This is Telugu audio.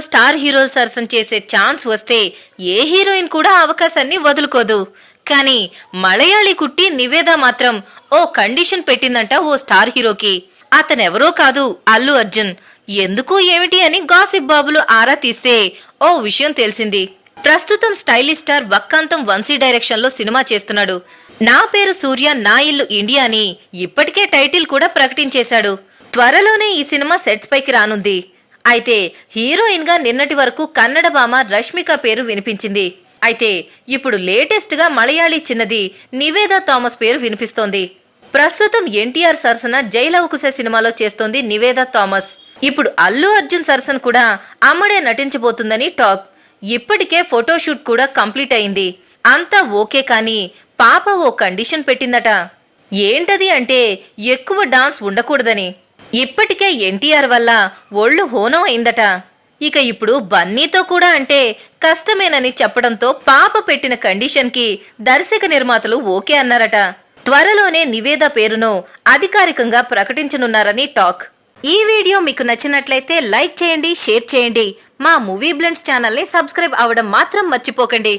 స్టార్ హీరోల సరసన చేసే ఛాన్స్ వస్తే ఏ హీరోయిన్ కూడా అవకాశాన్ని వదులుకోదు. కానీ మలయాళీ కుట్టి నివేద మాత్రం ఓ కండిషన్ పెట్టిందంట ఓ స్టార్ హీరోకి. అతనెవరో కాదు, అల్లు అర్జున్. ఎందుకు ఏమిటి అని గాసిప్ బాబులు ఆరా తీస్తే ఓ విషయం తెలిసింది. ప్రస్తుతం స్టైలిష్ స్టార్ వక్కాంతం వంశీ డైరెక్షన్ లో సినిమా చేస్తున్నాడు. నా పేరు సూర్య, నా ఇల్లు ఇండియా అని ఇప్పటికే టైటిల్ కూడా ప్రకటించేశాడు. త్వరలోనే ఈ సినిమా సెట్స్ పైకి రానుంది. అయితే హీరోయిన్ గా నిన్నటి వరకు కన్నడ భామ రష్మిక పేరు వినిపించింది. అయితే ఇప్పుడు లేటెస్ట్ గా మలయాళీ చిన్నది నివేదా థామస్ పేరు వినిపిస్తోంది. ప్రస్తుతం ఎన్టీఆర్ సరసన జైలవకుశ సినిమాలో చేస్తోంది నివేదా థామస్. ఇప్పుడు అల్లు అర్జున్ సరసన కూడా అమ్మడే నటించబోతుందని టాక్. ఇప్పటికే ఫోటోషూట్ కూడా కంప్లీట్ అయింది. అంతా ఓకే, కానీ పాప ఓ కండిషన్ పెట్టిందట. ఏంటది అంటే ఎక్కువ డాన్స్ ఉండకూడదని. ఇప్పటికే ఎన్టీఆర్ వల్ల ఒళ్ళు హోనం అయిందట. ఇక ఇప్పుడు బన్నీతో కూడా అంటే కష్టమేనని చెప్పడంతో పాప పెట్టిన కండిషన్ కి దర్శక నిర్మాతలు ఓకే అన్నారట. త్వరలోనే నివేద పేరును అధికారికంగా ప్రకటించనున్నారని టాక్. ఈ వీడియో మీకు నచ్చినట్లయితే లైక్ చేయండి, షేర్ చేయండి. మా మూవీ బ్లెండ్స్ ఛానల్ని సబ్స్క్రైబ్ అవ్వడం మాత్రం మర్చిపోకండి.